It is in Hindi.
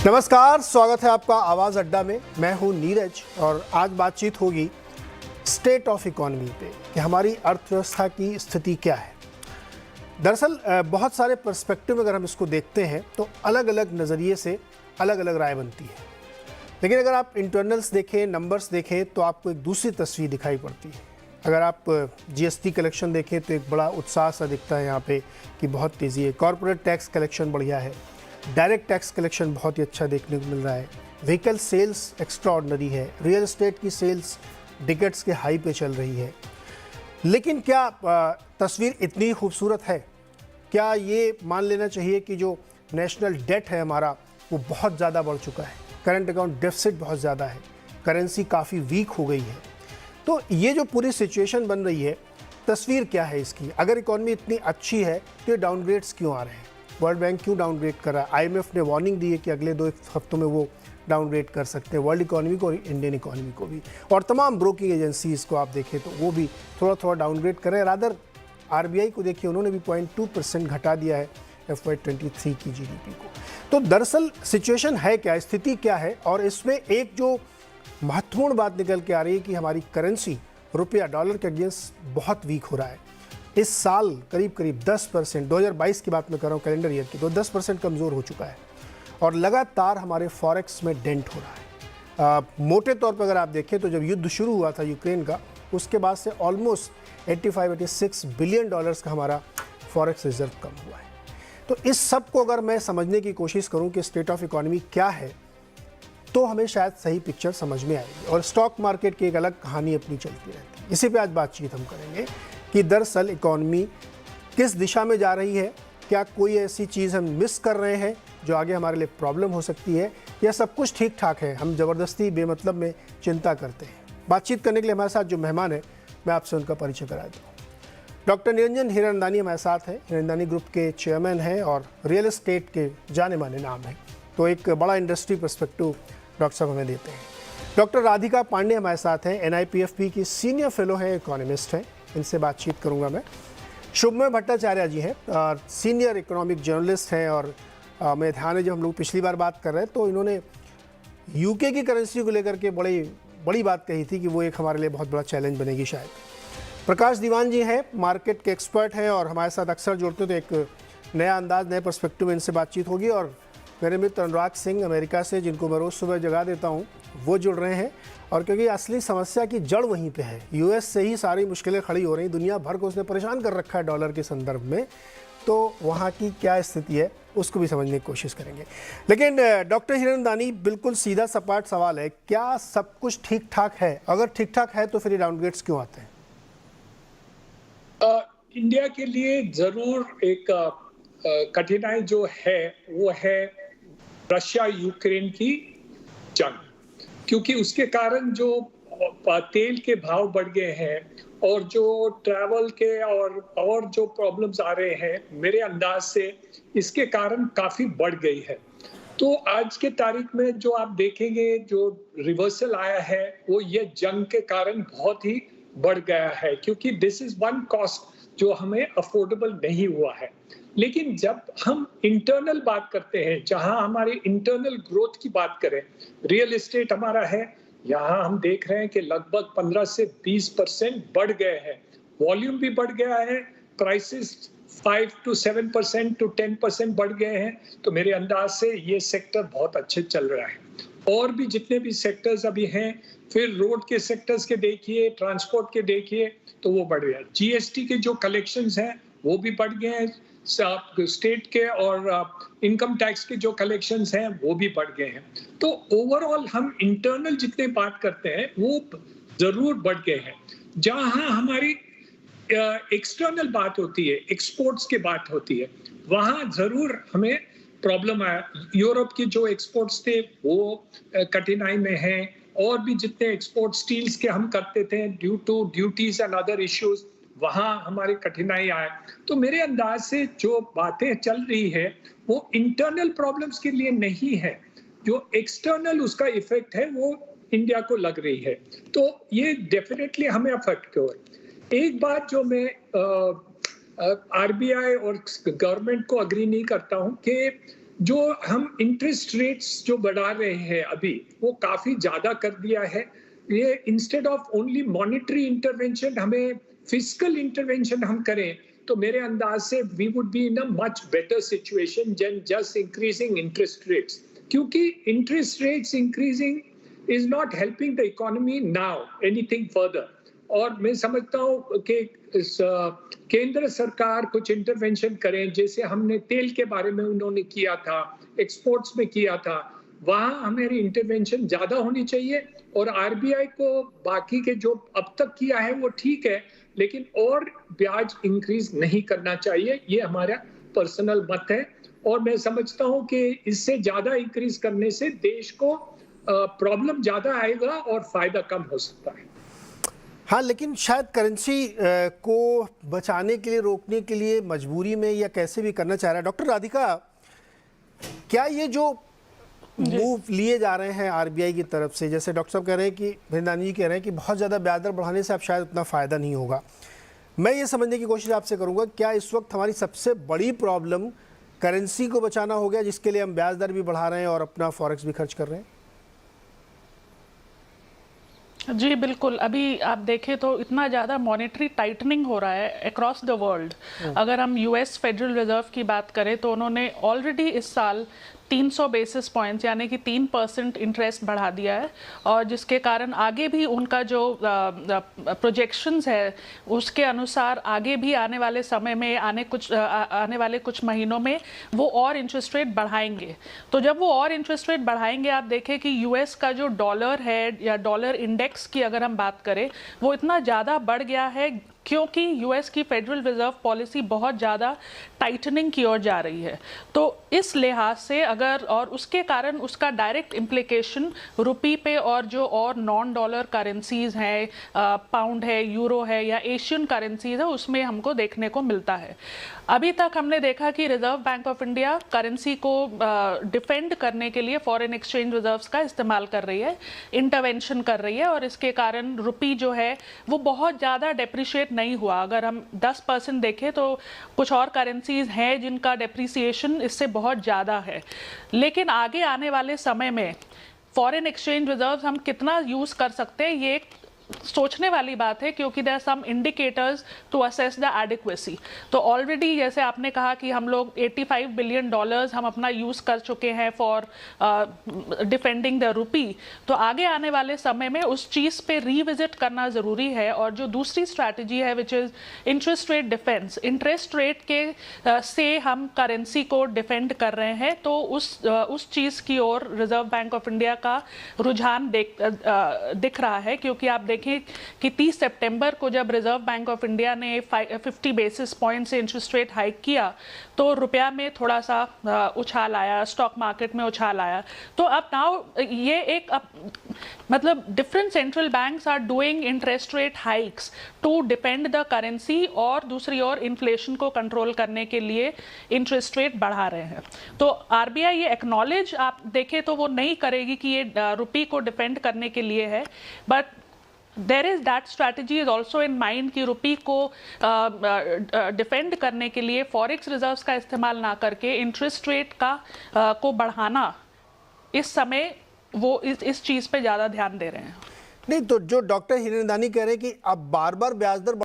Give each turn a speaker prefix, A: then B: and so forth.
A: नमस्कार, स्वागत है आपका आवाज़ अड्डा में। मैं हूं नीरज और आज बातचीत होगी स्टेट ऑफ इकोनॉमी पे कि हमारी अर्थव्यवस्था की स्थिति क्या है। दरअसल बहुत सारे पर्सपेक्टिव अगर हम इसको देखते हैं तो अलग अलग नज़रिए से अलग अलग राय बनती है, लेकिन अगर आप इंटरनल्स देखें, नंबर्स देखें तो आपको एक दूसरी तस्वीर दिखाई पड़ती है। अगर आप जीएसटी कलेक्शन देखें तो एक बड़ा उत्साह सा दिखता है यहाँ पे कि बहुत तेज़ी है। कॉर्पोरेट टैक्स कलेक्शन बढ़िया है, डायरेक्ट टैक्स कलेक्शन बहुत ही अच्छा देखने को मिल रहा है, व्हीकल सेल्स एक्स्ट्रा ऑर्डनरी है, रियल एस्टेट की सेल्स डिकेट्स के हाई पे चल रही है। लेकिन क्या तस्वीर इतनी खूबसूरत है? क्या ये मान लेना चाहिए कि जो नेशनल डेट है हमारा वो बहुत ज़्यादा बढ़ चुका है, करंट अकाउंट डेफिसिट बहुत ज़्यादा है, करेंसी काफ़ी वीक हो गई है? तो ये जो पूरी सिचुएशन बन रही है, तस्वीर क्या है इसकी? अगर इकॉनमी इतनी अच्छी है तो ये डाउनग्रेड्स क्यों आ रहे हैं? वर्ल्ड बैंक क्यों डाउनग्रेड कर रहा है? आईएमएफ ने वार्निंग दी है कि अगले 2 हफ्तों में वो डाउनग्रेड कर सकते हैं वर्ल्ड इकोनॉमी को और इंडियन इकोनॉमी को भी, और तमाम ब्रोकिंग एजेंसीज को आप देखें तो वो भी थोड़ा थोड़ा डाउनग्रेड कर रहे हैं। रादर आरबीआई को देखिए, उन्होंने भी 0.2% घटा दिया है FY23 की जीडीपी को। तो दरअसल सिचुएशन है क्या, स्थिति क्या है? और इसमें एक जो महत्वपूर्ण बात निकल के आ रही है कि हमारी करेंसी रुपया डॉलर के अगेंस्ट बहुत वीक हो रहा है। इस साल करीब 10%, 2022 की बात मैं कर रहा हूँ, कैलेंडर ईयर की, तो 10% कमज़ोर हो चुका है और लगातार हमारे फॉरेक्स में डेंट हो रहा है। मोटे तौर पर अगर आप देखें तो जब युद्ध शुरू हुआ था यूक्रेन का, उसके बाद से ऑलमोस्ट 85-86 बिलियन डॉलर्स का हमारा फॉरेक्स रिजर्व कम हुआ है। तो इस सब को अगर मैं समझने की कोशिश करूँ कि स्टेट ऑफ इकोनॉमी क्या है, तो हमें शायद सही पिक्चर समझ में आएगी। और स्टॉक मार्केट की एक अलग कहानी अपनी चलती रहती है। इसी पे आज बातचीत हम करेंगे कि दरअसल इकोनॉमी किस दिशा में जा रही है, क्या कोई ऐसी चीज़ हम मिस कर रहे हैं जो आगे हमारे लिए प्रॉब्लम हो सकती है, या सब कुछ ठीक ठाक है, हम ज़बरदस्ती बेमतलब में चिंता करते हैं। बातचीत करने के लिए हमारे साथ जो मेहमान है, मैं आपसे उनका परिचय करा दूँ। डॉक्टर निरंजन हिरनदानी हमारे साथ हैं, हिरनदानी ग्रुप के चेयरमैन हैं और रियल एस्टेट के जाने माने नाम हैं, तो एक बड़ा इंडस्ट्री पर्सपेक्टिव डॉक्टर साहब हमें देते हैं। डॉक्टर राधिका पांडे हमारे साथ हैं, NIPFP की सीनियर फेलो हैं, इकोनॉमिस्ट हैं, इनसे बातचीत करूंगा मैं। शुभमय भट्टाचार्य जी हैं, सीनियर इकोनॉमिक जर्नलिस्ट हैं, और मेरे ध्यान है जब हम लोग पिछली बार बात कर रहे हैं तो इन्होंने यूके की करेंसी को लेकर के बड़ी बात कही थी कि वो एक हमारे लिए बहुत बड़ा चैलेंज बनेगी शायद। प्रकाश दीवान जी हैं, मार्केट के एक्सपर्ट हैं और हमारे साथ अक्सर जुड़ते, तो एक नया अंदाज, नए पर्सपेक्टिव में इनसे बातचीत होगी। और मेरे मित्र अनुराग सिंह अमेरिका से, जिनको मैं रोज़ सुबह जगा देता हूँ, वो जुड़ रहे हैं। और क्योंकि असली समस्या की जड़ वहीं पे है, यूएस से ही सारी मुश्किलें खड़ी हो रही, दुनिया भर को उसने परेशान कर रखा है डॉलर के संदर्भ में, तो वहाँ की क्या स्थिति है उसको भी समझने की कोशिश करेंगे। लेकिन डॉक्टर हिरनदानी, बिल्कुल सीधा सपाट सवाल है, क्या सब कुछ ठीक ठाक है? अगर ठीक ठाक है तो फिर ये डाउनग्रेड्स क्यों आते हैं?
B: इंडिया के लिए जरूर एक कठिनाई जो है वो है रशिया यूक्रेन की जंग, क्योंकि उसके कारण जो तेल के भाव बढ़ गए हैं और जो ट्रैवल के और जो प्रॉब्लम्स आ रहे हैं, मेरे अंदाज से इसके कारण काफी बढ़ गई है। तो आज के तारीख में जो आप देखेंगे जो रिवर्सल आया है वो ये जंग के कारण बहुत ही बढ़ गया है, क्योंकि दिस इज वन कॉस्ट जो हमें अफोर्डेबल नहीं हुआ है। लेकिन जब हम इंटरनल बात करते हैं, जहां हमारी इंटरनल ग्रोथ की बात करें, रियल एस्टेट हमारा है, यहाँ हम देख रहे हैं कि लगभग 15 से 20% बढ़ गए हैं, वॉल्यूम भी बढ़ गया है, प्राइसेस 5 to 7% to 10% बढ़ गए हैं। तो मेरे अंदाज से ये सेक्टर बहुत अच्छे चल रहा है। और भी जितने भी सेक्टर्स अभी हैं, फिर रोड के सेक्टर्स के देखिए, ट्रांसपोर्ट के देखिए, तो वो बढ़ गया। जीएसटी के जो कलेक्शंस हैं वो भी बढ़ गए हैं, स्टेट के और इनकम टैक्स के जो कलेक्शंस हैं वो भी बढ़ गए हैं। तो ओवरऑल हम इंटरनल जितने बात करते हैं वो जरूर बढ़ गए हैं। जहां हमारी एक्सटर्नल बात होती है, एक्सपोर्ट्स की बात होती है, वहां जरूर हमें प्रॉब्लम आया। यूरोप के जो एक्सपोर्ट्स थे वो कठिनाई में हैं, और भी जितने एक्सपोर्ट स्टील्स के हम करते थे, due to duties and other issues, वहां हमारी कठिनाई आए। तो मेरे अंदाज से जो बातें चल रही है वो इंटरनल प्रॉब्लम्स के लिए नहीं है, जो एक्सटर्नल उसका इफेक्ट है वो इंडिया को लग रही है। तो ये डेफिनेटली हमें अफेक्ट क्यों है। एक बात जो मैं आरबीआई और गवर्नमेंट को अग्री नहीं करता हूं कि जो हम इंटरेस्ट रेट्स जो बढ़ा रहे हैं अभी, वो काफी ज्यादा कर दिया है। ये instead of only monetary intervention, हमें फिस्कल इंटरवेंशन हम करें, तो मेरे अंदाज से we would be in a much better situation than just increasing interest rates, क्योंकि interest rates increasing is not helping the economy now anything further. और मैं समझता हूँ कि केंद्र सरकार कुछ इंटरवेंशन करें, जैसे हमने तेल के बारे में उन्होंने किया था, एक्सपोर्ट्स में किया था, वहां हमारी इंटरवेंशन ज्यादा होनी चाहिए। और आरबीआई को बाकी के जो अब तक किया है वो ठीक है, लेकिन और ब्याज इंक्रीज नहीं करना चाहिए, ये हमारा पर्सनल मत है। और मैं समझता हूँ कि इससे ज्यादा इंक्रीज करने से देश को प्रॉब्लम ज्यादा आएगा और फायदा कम हो सकता है।
A: हाँ, लेकिन शायद करेंसी को बचाने के लिए, रोकने के लिए मजबूरी में या कैसे भी करना चाह रहा है। डॉक्टर राधिका, क्या ये जो मूव लिए जा रहे हैं आरबीआई की तरफ से, जैसे डॉक्टर साहब कह रहे हैं कि हिरंदानी जी कह रहे हैं कि बहुत ज़्यादा ब्याज दर बढ़ाने से अब शायद उतना फ़ायदा नहीं होगा, मैं ये समझने की कोशिश आपसे करूँगा, क्या इस वक्त हमारी सबसे बड़ी प्रॉब्लम करेंसी को बचाना हो गया, जिसके लिए हम ब्याज दर भी बढ़ा रहे हैं और अपना फॉरेक्स भी खर्च कर रहे हैं?
C: जी बिल्कुल। अभी आप देखें तो इतना ज़्यादा मॉनेटरी टाइटनिंग हो रहा है अक्रॉस द वर्ल्ड। अगर हम यूएस फेडरल रिजर्व की बात करें तो उन्होंने ऑलरेडी इस साल 300 बेसिस पॉइंट्स यानी कि 3% इंटरेस्ट बढ़ा दिया है, और जिसके कारण आगे भी उनका जो प्रोजेक्शंस है उसके अनुसार आगे भी आने वाले समय में आने वाले कुछ महीनों में वो और इंटरेस्ट रेट बढ़ाएंगे। तो जब वो और इंटरेस्ट रेट बढ़ाएंगे, आप देखें कि यूएस का जो डॉलर है या डॉलर इंडेक्स की अगर हम बात करें, वो इतना ज़्यादा बढ़ गया है क्योंकि यूएस की फेडरल रिजर्व पॉलिसी बहुत ज़्यादा टाइटनिंग की ओर जा रही है। तो इस लिहाज से अगर, और उसके कारण उसका डायरेक्ट इम्प्लीकेशन रुपी पे और जो और नॉन डॉलर करेंसीज हैं, पाउंड है, यूरो है या एशियन करेंसीज है, उसमें हमको देखने को मिलता है। अभी तक हमने देखा कि reserve bank of India currency को डिफेंड करने के लिए फॉरेन एक्सचेंज रिजर्व्स का इस्तेमाल कर रही है, इंटरवेंशन कर रही है, और इसके कारण रुपी जो है वो बहुत ज़्यादा डेप्रिशिएट नहीं हुआ। अगर हम 10% देखें तो कुछ और करेंसीज हैं जिनका डेप्रिसिएशन इससे बहुत ज़्यादा है। लेकिन आगे आने वाले समय में फॉरेन एक्सचेंज रिजर्व्स हम कितना यूज़ कर सकते हैं, ये एक सोचने वाली बात है, क्योंकि there are some indicators to assess the adequacy. तो ऑलरेडी जैसे आपने कहा कि हम लोग $85 बिलियन हम अपना यूज़ कर चुके हैं फॉर डिफेंडिंग द रुपी। तो आगे आने वाले समय में उस चीज़ पे रिविजिट करना ज़रूरी है। और जो दूसरी स्ट्रैटेजी है which is interest rate defence, interest rate के से हम करेंसी को डिफेंड कर रहे हैं, तो उस चीज़ की ओर रिजर्व बैंक ऑफ इंडिया का रुझान दिख रहा है। क्योंकि आप देखें कि 30 सितंबर को जब रिजर्व बैंक ऑफ इंडिया ने 50 बेसिस पॉइंट से इंटरेस्ट रेट हाइक किया, तो रुपया में थोड़ा सा उछाल आया, स्टॉक मार्केट में उछाल आया। तो अब नाउ ये एक मतलब different central banks are doing interest rate hikes to depend the currency, और दूसरी ओर इन्फ्लेशन को कंट्रोल करने के लिए इंटरेस्ट रेट बढ़ा रहे हैं। तो आरबीआई ये एक्नॉलेज आप देखें तो वो नहीं करेगी कि ये रुपी को डिफेंड करने के लिए है, but there is that strategy is also in mind कि रुपी को डिफेंड करने के लिए फॉरेक्स रिजर्व्स का इस्तेमाल ना करके इंटरेस्ट रेट का को बढ़ाना, इस समय वो इस चीज़ पे ज़्यादा ध्यान दे रहे हैं।
A: नहीं, तो जो डॉक्टर हिरंदानी कह रहे हैं कि अब बार बार ब्याज दर